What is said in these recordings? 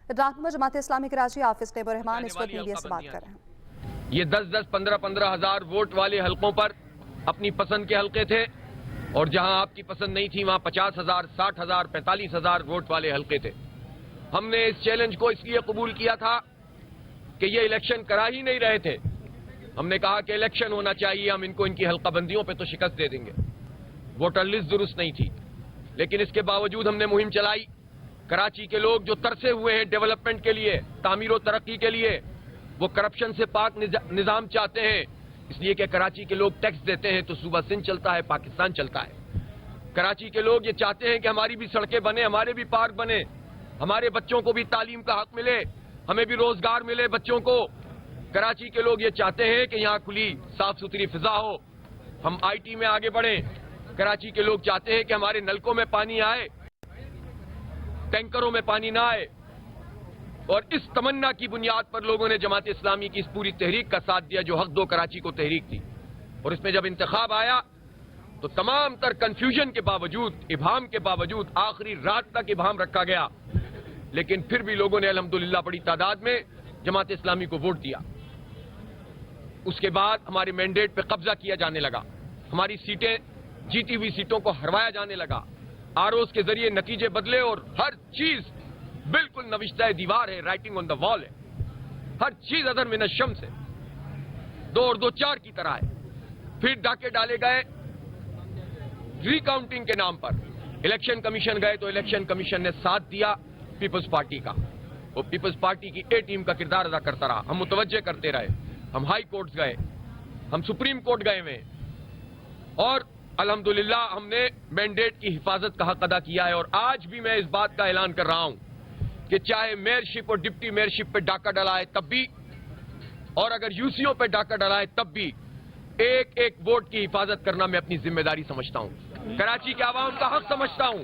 رہنما جماعت اسلامی کراچی حافظ طیب الرحمان اس وقت میڈیا سے بات کر رہے ہیں۔ یہ 10-10, 15-15 ہزار ووٹ والے حلقوں پر اپنی پسند کے حلقے تھے، اور جہاں آپ کی پسند نہیں تھی وہاں 50,000, 60,000, 45,000 ووٹ والے حلقے تھے۔ ہم نے اس چیلنج کو اس لیے قبول کیا تھا کہ یہ الیکشن کرا ہی نہیں رہے تھے۔ ہم نے کہا کہ الیکشن ہونا چاہیے، ہم ان کو ان کی حلقہ بندیوں پہ تو شکست دے دیں گے۔ ووٹر لسٹ درست نہیں تھی، لیکن اس کے باوجود ہم نے مہم چلائی۔ کراچی کے لوگ جو ترسے ہوئے ہیں ڈیولپمنٹ کے لیے، تعمیر و ترقی کے لیے، وہ کرپشن سے پاک نظام چاہتے ہیں، اس لیے کہ کراچی کے لوگ ٹیکس دیتے ہیں تو صوبہ سندھ چلتا ہے، پاکستان چلتا ہے۔ کراچی کے لوگ یہ چاہتے ہیں کہ ہماری بھی سڑکیں بنے، ہمارے بھی پارک بنے، ہمارے بچوں کو بھی تعلیم کا حق ملے، ہمیں بھی روزگار ملے بچوں کو۔ کراچی کے لوگ یہ چاہتے ہیں کہ یہاں کھلی صاف ستھری فضا ہو، ہم آئی ٹی میں آگے بڑھیں۔ کراچی کے لوگ چاہتے ہیں کہ ہمارے نلکوں میں پانی آئے، ٹینکروں میں پانی نہ آئے، اور اس تمنا کی بنیاد پر لوگوں نے جماعت اسلامی کی اس پوری تحریک کا ساتھ دیا جو حق دو کراچی کو تحریک تھی۔ اور اس میں جب انتخاب آیا تو تمام تر کنفیوژن کے باوجود، ابہام کے باوجود، آخری رات تک ابہام رکھا گیا، لیکن پھر بھی لوگوں نے الحمدللہ بڑی تعداد میں جماعت اسلامی کو ووٹ دیا۔ اس کے بعد ہمارے مینڈیٹ پہ قبضہ کیا جانے لگا، ہماری سیٹیں، جیتی ہوئی سیٹوں کو ہروایا جانے لگا، آر اوز کے ذریعے نتیجے بدلے، اور ہر چیز بالکل نوشتہ دیوار ہے، رائٹنگ آن دا وال ہے، ہر چیز ادھر من الشمس ہے، 2 اور 2 4 کی طرح ہے۔ پھر ڈاکے ڈالے گئے ری کاؤنٹنگ کے نام پر۔ الیکشن کمیشن گئے تو الیکشن کمیشن نے ساتھ دیا پیپلز پارٹی کا، وہ پیپلز پارٹی کی اے ٹیم کا کردار ادا کرتا رہا۔ ہم متوجہ کرتے رہے، ہم ہائی کورٹس گئے، ہم سپریم کورٹ گئے ہوئے، اور الحمدللہ ہم نے مینڈیٹ کی حفاظت کا حق ادا کیا ہے۔ اور آج بھی میں اس بات کا اعلان کر رہا ہوں کہ چاہے میئرشپ اور ڈپٹی میئرشپ پہ ڈاکہ ڈلائے تب بھی، اور اگر یوسیوں پہ ڈاکہ ڈلائے تب بھی، ایک ایک ووٹ کی حفاظت کرنا میں اپنی ذمہ داری سمجھتا ہوں، کراچی کے عوام کا حق سمجھتا ہوں۔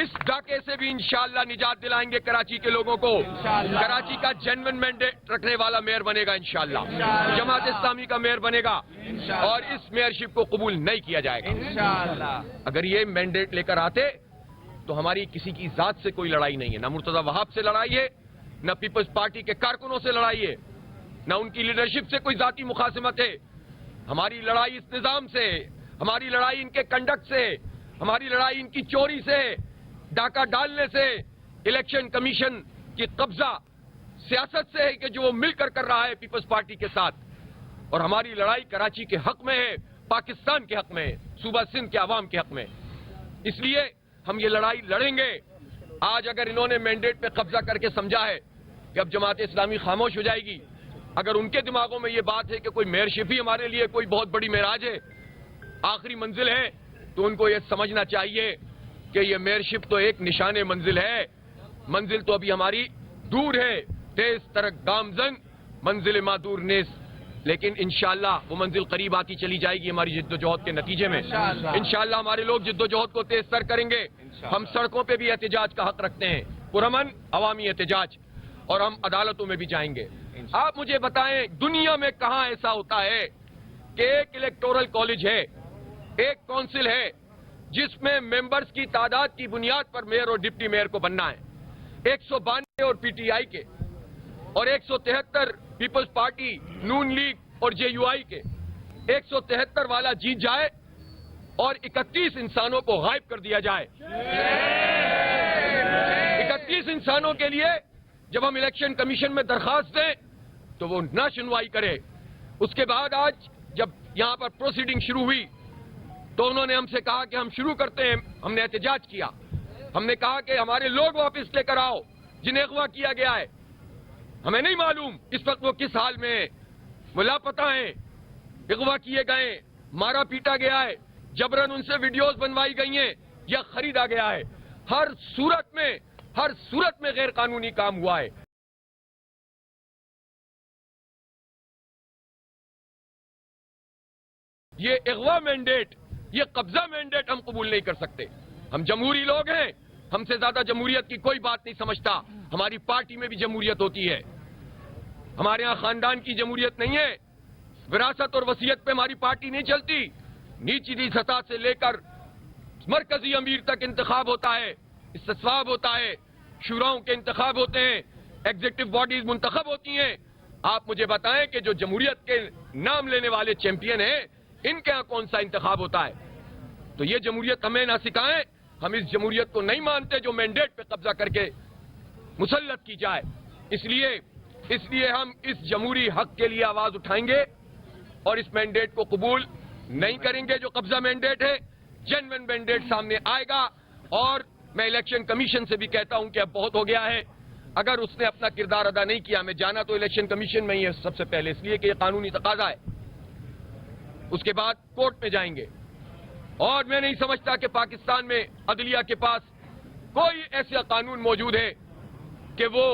اس ڈاکے سے بھی انشاءاللہ نجات دلائیں گے کراچی کے لوگوں کو۔ کراچی کا جینوئن مینڈیٹ رکھنے والا میئر بنے گا انشاءاللہ، جماعت اسلامی کا میئر بنے گا، اور اس میئرشپ کو قبول نہیں کیا جائے گا۔ اگر یہ مینڈیٹ لے کر آتے تو ہماری کسی کی ذات سے کوئی لڑائی نہیں ہے، نہ مرتضی وہاب سے لڑائی ہے، نہ پیپلز پارٹی کے کارکنوں سے لڑائی ہے، نہ ان کی لیڈرشپ سے کوئی ذاتی مخاصمت ہے۔ ہماری لڑائی اس نظام سے، ہماری لڑائی ان کے کنڈکٹ سے، ہماری لڑائی ان کی چوری سے، ڈاکہ ڈالنے سے، الیکشن کمیشن کی قبضہ سیاست سے ہے کہ جو وہ مل کر رہا ہے پیپلز پارٹی کے ساتھ۔ اور ہماری لڑائی کراچی کے حق میں ہے، پاکستان کے حق میں ہے، صوبہ سندھ کے عوام کے حق میں۔ اس لیے ہم یہ لڑائی لڑیں گے۔ آج اگر انہوں نے مینڈیٹ پہ قبضہ کر کے سمجھا ہے کہ اب جماعت اسلامی خاموش ہو جائے گی، اگر ان کے دماغوں میں یہ بات ہے کہ کوئی میئرشپ ہی ہمارے لیے کوئی بہت بڑی معراج ہے، آخری منزل ہے، تو ان کو یہ سمجھنا چاہیے کہ یہ میئرشپ تو ایک نشان منزل ہے، منزل تو ابھی ہماری دور ہے، تیز ترک گامزن منزل مادور نیس، لیکن انشاءاللہ وہ منزل قریب آتی چلی جائے گی ہماری جد و جہد کے نتیجے میں۔ انشاءاللہ ہمارے لوگ جد و جہد کو تیز تر کریں گے۔ ہم سڑکوں پہ بھی احتجاج کا حق رکھتے ہیں، پرامن عوامی احتجاج، اور ہم عدالتوں میں بھی جائیں گے۔ آپ مجھے بتائیں دنیا میں کہاں ایسا ہوتا ہے کہ ایک الیکٹورل کالج ہے، ایک کونسل ہے، جس میں ممبرز کی تعداد کی بنیاد پر میئر اور ڈپٹی میئر کو بننا ہے، 192 اور پی ٹی آئی کے، اور 173 پیپلز پارٹی، نون لیگ اور جے یو آئی کے، 173 والا جیت جائے اور 31 انسانوں کو غائب کر دیا جائے۔ 31 انسانوں کے لیے جب ہم الیکشن کمیشن میں درخواست دیں تو وہ نہ سنوائی کرے۔ اس کے بعد آج جب یہاں پر پروسیڈنگ شروع ہوئی تو انہوں نے ہم سے کہا کہ ہم شروع کرتے ہیں، ہم نے احتجاج کیا، ہم نے کہا کہ ہمارے لوگ واپس لے کر آؤ جنہیں اغوا کیا گیا ہے۔ ہمیں نہیں معلوم اس وقت وہ کس حال میں ہیں، وہ لاپتہ ہیں، اغوا کیے گئے، مارا پیٹا گیا ہے، جبرن ان سے ویڈیوز بنوائی گئی ہیں یا خریدا گیا ہے۔ ہر صورت میں غیر قانونی کام ہوا ہے۔ یہ اغوا مینڈیٹ، یہ قبضہ مینڈیٹ ہم قبول نہیں کر سکتے۔ ہم جمہوری لوگ ہیں، ہم سے زیادہ جمہوریت کی کوئی بات نہیں سمجھتا۔ ہماری پارٹی میں بھی جمہوریت ہوتی ہے، ہمارے ہاں خاندان کی جمہوریت نہیں ہے، وراثت اور وصیت پہ ہماری پارٹی نہیں چلتی۔ نیچلی سطح سے لے کر مرکزی امیر تک انتخاب ہوتا ہے، استصواب ہوتا ہے، شوراؤں کے انتخاب ہوتے ہیں، ایگزیکٹو باڈیز منتخب ہوتی ہیں. آپ مجھے بتائیں کہ جو جمہوریت کے نام لینے والے چیمپئن ہیں ان کے ہاں کون سا انتخاب ہوتا ہے؟ تو یہ جمہوریت ہمیں نہ سکھائیں. ہم اس جمہوریت کو نہیں مانتے جو مینڈیٹ پہ قبضہ کر کے مسلط کی جائے. اس لیے ہم اس جمہوری حق کے لیے آواز اٹھائیں گے اور اس مینڈیٹ کو قبول نہیں کریں گے جو قبضہ مینڈیٹ ہے. جینوین مینڈیٹ سامنے آئے گا. اور میں الیکشن کمیشن سے بھی کہتا ہوں کہ اب بہت ہو گیا ہے. اگر اس نے اپنا کردار ادا نہیں کیا, ہمیں جانا تو الیکشن کمیشن میں ہی ہے سب سے پہلے, اس لیے کہ یہ قانونی تقاضا ہے. اس کے بعد کورٹ میں جائیں گے. اور میں نہیں سمجھتا کہ پاکستان میں عدلیہ کے پاس کوئی ایسا قانون موجود ہے کہ وہ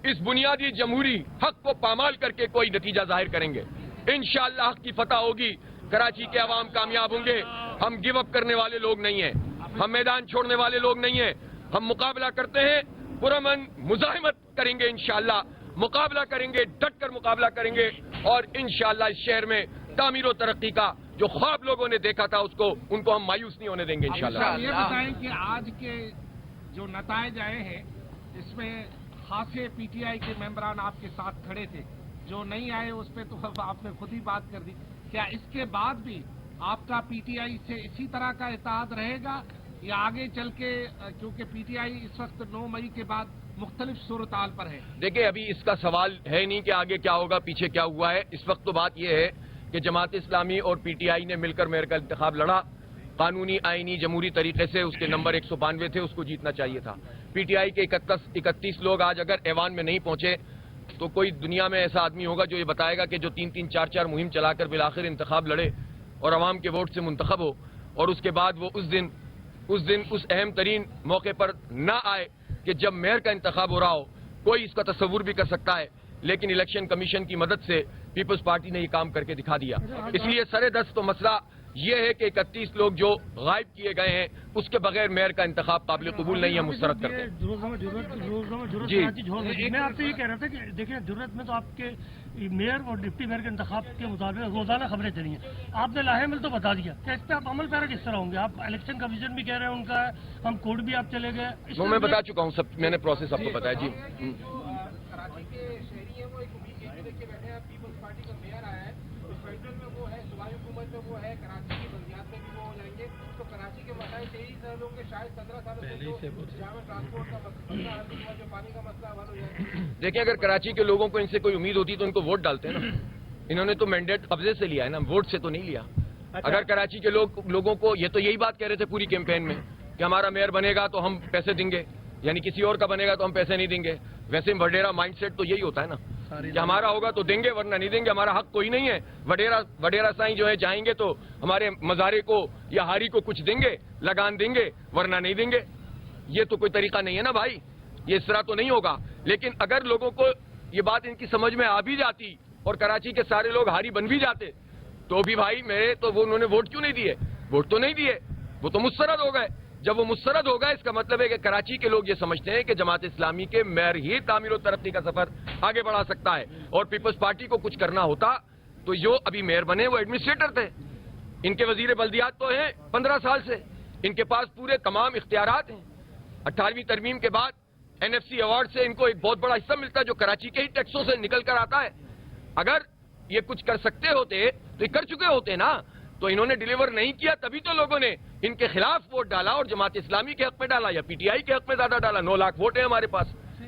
اس بنیادی جمہوری حق کو پامال کر کے کوئی نتیجہ ظاہر کریں گے. انشاءاللہ حق کی فتح ہوگی. کراچی کے عوام کامیاب ہوں گے. ہم گیو اپ کرنے والے لوگ نہیں ہیں, ہم میدان چھوڑنے والے لوگ نہیں ہیں. ہم مقابلہ کرتے ہیں, پرامن مزاحمت کریں گے. انشاءاللہ مقابلہ کریں گے, ڈٹ کر مقابلہ کریں گے. اور انشاءاللہ اس شہر میں تعمیر و ترقی کا جو خواب لوگوں نے دیکھا تھا ان کو ہم مایوس نہیں ہونے دیں گے انشاءاللہ. یہ بتائیں کہ آج کے جو نتائج آئے ہیں اس میں خاصے پی ٹی آئی کے ممبران آپ کے ساتھ کھڑے تھے, جو نہیں آئے اس پہ تو آپ نے خود ہی بات کر دی. کیا اس کے بعد بھی آپ کا پی ٹی آئی سے اسی طرح کا اتحاد رہے گا یا آگے چل کے, کیونکہ پی ٹی آئی اس وقت 9 مئی کے بعد مختلف صورتحال پر ہے؟ دیکھیں ابھی اس کا سوال ہے نہیں کہ آگے کیا ہوگا, پیچھے کیا ہوا ہے. اس وقت تو بات یہ ہے کہ جماعت اسلامی اور پی ٹی آئی نے مل کر میئر کا انتخاب لڑا. قانونی آئینی جمہوری طریقے سے اس کے نمبر 192 تھے, اس کو جیتنا چاہیے تھا. پی ٹی آئی کے 31 لوگ آج اگر ایوان میں نہیں پہنچے تو کوئی دنیا میں ایسا آدمی ہوگا جو یہ بتائے گا کہ جو 3-3 4-4 مہم چلا کر بالآخر انتخاب لڑے اور عوام کے ووٹ سے منتخب ہو, اور اس کے بعد وہ اس دن اس اہم ترین موقع پر نہ آئے کہ جب میئر کا انتخاب ہو رہا ہو. کوئی اس کا تصور بھی کر سکتا ہے, لیکن الیکشن کمیشن کی مدد سے پیپلز پارٹی نے یہ کام کر کے دکھا دیا. اس لیے سر دست تو مسئلہ یہ ہے کہ 31 لوگ جو غائب کیے گئے ہیں اس کے بغیر میئر کا انتخاب قابل قبول نہیں ہے, مسترد کرتے ہیں. جی میں آپ سے یہ کہہ رہا تھا کہ دیکھیں ضرورت میں تو آپ کے میئر اور ڈپٹی میئر کے انتخاب کے مطابق روزانہ خبریں چلی ہیں. آپ نے لاہمل تو بتا دیا کہ اس پہ آپ عمل پیرا کس طرح ہوں گے؟ آپ الیکشن کمیشن بھی کہہ رہے ہیں ان کا, ہم کورٹ بھی آپ چلے گئے. وہ میں بتا چکا ہوں, سب میں نے پروسیس آپ کو بتایا. جی کراچی کے شہری ہیں وہ ایک امید دیکھ کے بیٹھے ہیں, پیپلز پارٹی کا میئر آیا ہے, سینٹرل میں وہ ہے, صوبائی حکومت میں وہ ہے, کراچی کی بلدیات میں بھی وہ ہو جائیں گے. تو کراچی کے مسائل 23 سال ہوں گے, شاید 15 سالوں سے جہاں ٹرانسپورٹ کا مسئلہ حل ہوا, جو پانی کا مسئلہ حل ہو جائے. دیکھیں اگر کراچی کے لوگوں کو ان سے کوئی امید ہوتی تو ان کو ووٹ ڈالتے ہیں نا. انہوں نے تو مینڈیٹ قبضے سے لیا ہے نا, ووٹ سے تو نہیں لیا. اگر کراچی کے لوگوں کو یہ تو یہی بات کہہ رہے تھے پوری کیمپین میں کہ ہمارا میئر بنے گا تو ہم پیسے دیں گے, یعنی کسی اور کا بنے گا تو ہم پیسے نہیں دیں گے. ویسے وڈیرا مائنڈ سیٹ تو یہی ہوتا ہے نا کہ ہمارا ہوگا تو دیں گے ورنہ نہیں دیں گے, ہمارا حق کوئی نہیں ہے. وڈیرا سائیں جو ہے چاہیں گے تو ہمارے مزارے کو یا ہاری کو کچھ دیں گے, لگان دیں گے ورنہ نہیں دیں گے. یہ تو کوئی طریقہ نہیں ہے نا بھائی, یہ اس طرح تو نہیں ہوگا. لیکن اگر لوگوں کو یہ بات ان کی سمجھ میں آ بھی جاتی اور کراچی کے سارے لوگ ہاری بن بھی جاتے تو بھی بھائی میرے تو وہ انہوں نے ووٹ کیوں نہیں دیے؟ ووٹ تو نہیں دیے, وہ تو مسترد ہو گئے. جب وہ مسترد ہوگا اس کا مطلب ہے کہ کراچی کے لوگ یہ سمجھتے ہیں کہ جماعت اسلامی کے میئر ہی تعمیر و ترقی کا سفر آگے بڑھا سکتا ہے. اور پیپلز پارٹی کو کچھ کرنا ہوتا تو جو ابھی میئر بنے وہ ایڈمنسٹریٹر تھے, ان کے وزیر بلدیات تو ہیں 15 سال سے, ان کے پاس پورے تمام اختیارات ہیں. 18ویں ترمیم کے بعد NFC ایوارڈ سے ان کو ایک بہت بڑا حصہ ملتا ہے جو کراچی کے ہی ٹیکسوں سے نکل کر آتا ہے. اگر یہ کچھ کر سکتے ہوتے تو یہ کر چکے ہوتے نا, تو انہوں نے ڈیلیور نہیں کیا تبھی تو لوگوں نے ان کے خلاف ووٹ ڈالا اور جماعت اسلامی کے حق میں ڈالا یا پی ٹی آئی کے حق میں زیادہ ڈالا. 9 لاکھ ووٹ ہیں ہمارے پاس.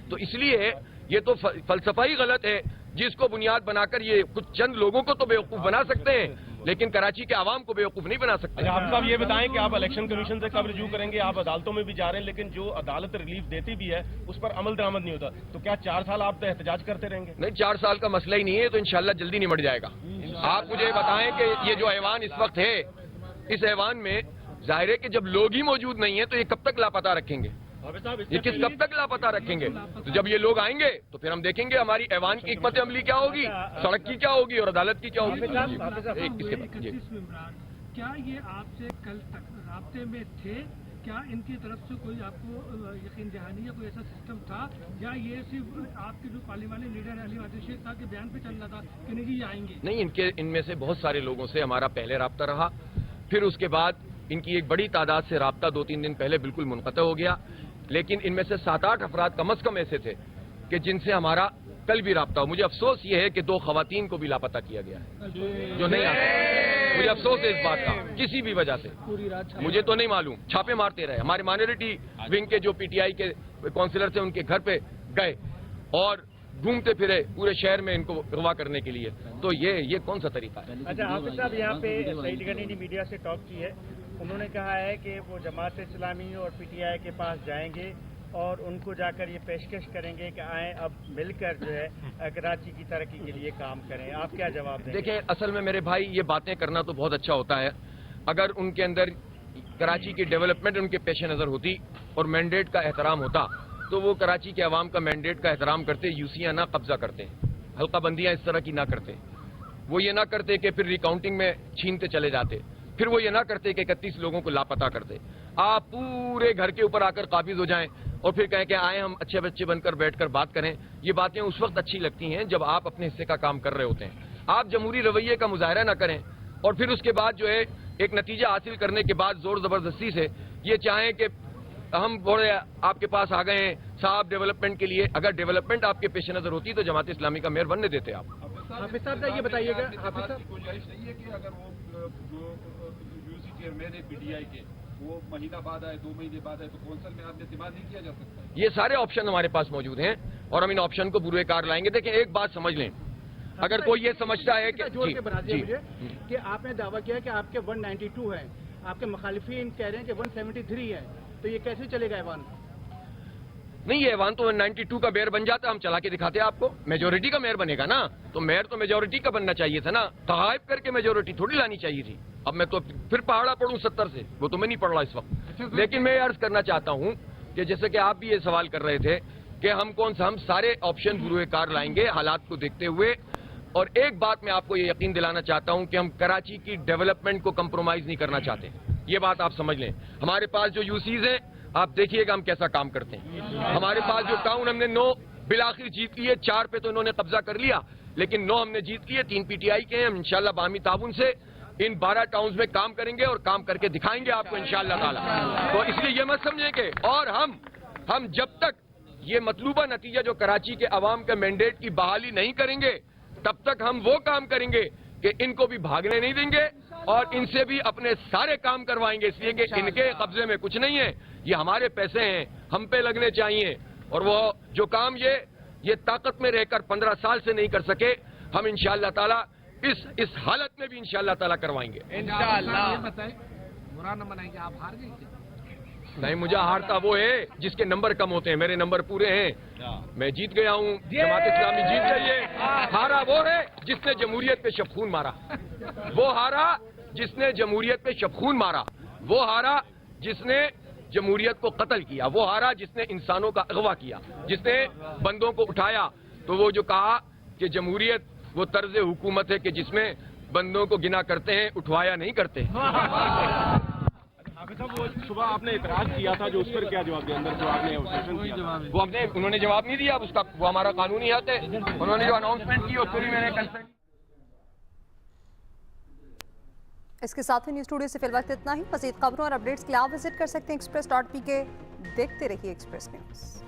تو اس لیے یہ تو فلسفہ ہی غلط ہے جس کو بنیاد بنا کر یہ کچھ چند لوگوں کو تو بیوقوف بنا سکتے ہیں لیکن کراچی کے عوام کو بیوقوف نہیں بنا سکتے. آپ صاحب یہ بتائیں کہ آپ الیکشن کمیشن سے کب رجوع کریں گے؟ آپ عدالتوں میں بھی جا رہے ہیں لیکن جو عدالت ریلیف دیتی بھی ہے اس پر عمل درآمد نہیں ہوتا, تو کیا 4 سال آپ احتجاج کرتے رہیں گے؟ نہیں, 4 سال کا مسئلہ ہی نہیں ہے, تو انشاءاللہ جلدی نمٹ جائے گا. آپ مجھے بتائیں کہ یہ جو ایوان اس وقت ہے, اس ایوان میں ظاہر ہے کہ جب لوگ ہی موجود نہیں ہیں تو یہ کب تک لاپتہ رکھیں گے؟ یہ کب تک لاپتہ رکھیں گے؟ تو جب یہ لوگ آئیں گے تو پھر ہم دیکھیں گے ہماری ایوان کی حکمت عملی کیا ہوگی, سڑک کی کیا ہوگی اور عدالت کی کیا ہوگی. کیا یہ آپ سے کل تک رابطے میں تھے؟ کیا ان کی طرف سے کوئی آپ کو یقین دہانی یا کوئی ایسا سسٹم تھا یا یہ صرف آپ کے جو پارلیمانی لیڈر علی وادی شیخ صاحب کے بیان پہ چل رہا تھا کہ نہیں یہ آئیں گے؟ نہیں, ان میں سے بہت سارے لوگوں سے ہمارا پہلے رابطہ رہا, پھر اس کے بعد ان کی ایک بڑی تعداد سے رابطہ 2-3 دن پہلے بالکل منقطع ہو گیا. لیکن ان میں سے 7-8 افراد کم از کم ایسے تھے کہ جن سے ہمارا کل بھی رابطہ ہو. مجھے افسوس یہ ہے کہ 2 خواتین کو بھی لاپتہ کیا گیا ہے جو نہیں آ سکتی. مجھے افسوس ہے اس بات کا, کسی بھی وجہ سے, مجھے تو نہیں معلوم. چھاپے مارتے رہے. ہمارے مائنورٹی ونگ کے جو پی ٹی آئی کے کونسلر تھے ان کے گھر پہ گئے اور گھومتے پھرے پورے شہر میں ان کو اغوا کرنے کے لیے. تو یہ کون سا طریقہ ہے؟ اچھا حافظ صاحب, یہاں پہ سعید غنی نے میڈیا سے ٹاک کی ہے. انہوں نے کہا ہے کہ وہ جماعت اسلامی اور پی ٹی آئی کے پاس جائیں گے اور ان کو جا کر یہ پیشکش کریں گے کہ آئیں اب مل کر جو ہے کراچی کی ترقی کے لیے کام کریں. آپ کیا جواب دیں گے؟ دیکھیں, اصل میں میرے بھائی یہ باتیں کرنا تو بہت اچھا ہوتا ہے. اگر ان کے اندر کراچی کی ڈیولپمنٹ ان کے پیش نظر ہوتی اور مینڈیٹ کا احترام ہوتا تو وہ کراچی کے عوام کا مینڈیٹ کا احترام کرتے, یوسیاں نہ قبضہ کرتے, حلقہ بندیاں اس طرح کی نہ کرتے. وہ یہ نہ کرتے کہ پھر ریکاؤنٹنگ میں چھینتے چلے جاتے. پھر وہ یہ نہ کرتے کہ 31 لوگوں کو لاپتہ کرتے. آپ پورے گھر کے اوپر آ کر قابض ہو جائیں اور پھر کہیں کہ آئیں ہم اچھے بچے بن کر بیٹھ کر بات کریں. یہ باتیں اس وقت اچھی لگتی ہیں جب آپ اپنے حصے کا کام کر رہے ہوتے ہیں. آپ جمہوری رویے کا مظاہرہ نہ کریں اور پھر اس کے بعد جو ہے ایک نتیجہ حاصل کرنے کے بعد زور زبردستی سے یہ چاہیں کہ ہم بڑے آپ کے پاس آ گئے ہیں صاحب ڈیولپمنٹ کے لیے. اگر ڈیولپمنٹ آپ کے پیش نظر ہوتی تو جماعت اسلامی کا میئر بننے دیتے آپ. حافظ صاحب یہ بتائیے گا, حافظ صاحب گنجائش نہیں ہے کہ اگر وہ جو یو سی چیئرمین ہے پی ٹی آئی کے وہ مہینہ بعد آئے 2 مہینے بعد آئے تو کونسل میں آپ نے اعتماد نہیں کیا جا سکتا؟ یہ سارے آپشن ہمارے پاس موجود ہیں اور ہم ان آپشن کو بروئے کار لائیں گے. دیکھیں ایک بات سمجھ لیں, اگر کوئی یہ سمجھتا ہے کہ کہ آپ نے دعویٰ کیا کہ آپ کے 192 ہیں, آپ کے مخالفین کہہ رہے ہیں کہ 173 ہے, تو یہ کیسے چلے گا ایوان؟ نہیں, یہ ایوان تو 192 کا میئر بن جاتا, ہم چلا کے دکھاتے ہیں آپ کو. میجورٹی کا میئر بنے گا نا, تو میئر تو میجورٹی کا بننا چاہیے تھا نا. تغائب کر کے میجورٹی تھوڑی لانی چاہیے تھی. اب میں تو پھر پہاڑا پڑھوں 70 سے, وہ تو میں نہیں پڑھ رہا اس وقت. لیکن میں یہ عرض کرنا چاہتا ہوں کہ جیسے کہ آپ بھی یہ سوال کر رہے تھے کہ ہم سارے آپشن بروئے کار لائیں گے حالات کو دیکھتے ہوئے. اور ایک بات میں آپ کو یہ یقین دلانا چاہتا ہوں کہ ہم کراچی کی ڈیولپمنٹ کو کمپرومائز نہیں کرنا چاہتے. یہ بات آپ سمجھ لیں. ہمارے پاس جو یو سیز ہیں آپ دیکھیے گا ہم کیسا کام کرتے ہیں. ہمارے پاس جو ٹاؤن ہم نے 9 بالآخر جیت لیے, 4 پہ تو انہوں نے قبضہ کر لیا لیکن 9 ہم نے جیت لیے, 3 پی ٹی آئی کے ہیں. ہم انشاءاللہ باہمی تعاون سے ان 12 ٹاؤنز میں کام کریں گے اور کام کر کے دکھائیں گے آپ کو انشاءاللہ تعالی. تو اس لیے یہ مت سمجھیں کہ اور ہم جب تک یہ مطلوبہ نتیجہ جو کراچی کے عوام کے مینڈیٹ کی بحالی نہیں کریں گے تب تک ہم وہ کام کریں گے کہ ان کو بھی بھاگنے نہیں دیں گے اور ان سے بھی اپنے سارے کام کروائیں گے. اس لیے کہ ان کے قبضے میں کچھ نہیں ہے, یہ ہمارے پیسے ہیں, ہم پہ لگنے چاہیے. اور وہ جو کام یہ طاقت میں رہ کر 15 سال سے نہیں کر سکے, ہم انشاءاللہ تعالی اس حالت میں بھی انشاءاللہ تعالی کروائیں گے انشاءاللہ. برا نہ منائیں گے, آپ ہار گئے کیا؟ نہیں, مجھے ہارتا وہ ہے جس کے نمبر کم ہوتے ہیں. میرے نمبر پورے ہیں, میں جیت گیا ہوں, جماعت اسلامی جیت گئی ہے. ہارا وہ ہے جس نے جمہوریت پہ شبخون مارا. وہ ہارا جس نے جمہوریت پہ شبخون مارا. وہ ہارا جس نے جمہوریت کو قتل کیا. وہ ہارا جس نے انسانوں کا اغوا کیا, جس نے بندوں کو اٹھایا. تو وہ جو کہا کہ جمہوریت وہ طرز حکومت ہے کہ جس میں بندوں کو گنا کرتے ہیں, اٹھوایا نہیں کرتے. حافظ صاحب, وہ صبح آپ نے اعتراض کیا تھا جو اس پر کیا جواب دیا اندر جو آپ نے سیشن کیا تھا؟ وہ انہوں نے جواب نہیں دیا. اس کا وہ ہمارا قانونی حق ہے. انہوں نے جو اناؤنسمنٹ کی اس کو بھی میں نے کنسنٹ. اس کے ساتھ ہی نیوز اسٹوڈیو سے فی الوقت اتنا ہی. مزید خبروں اور اپڈیٹس کے لیے آپ وزٹ کر سکتے ہیں express.pk. دیکھتے رہیے ایکسپریس نیوز.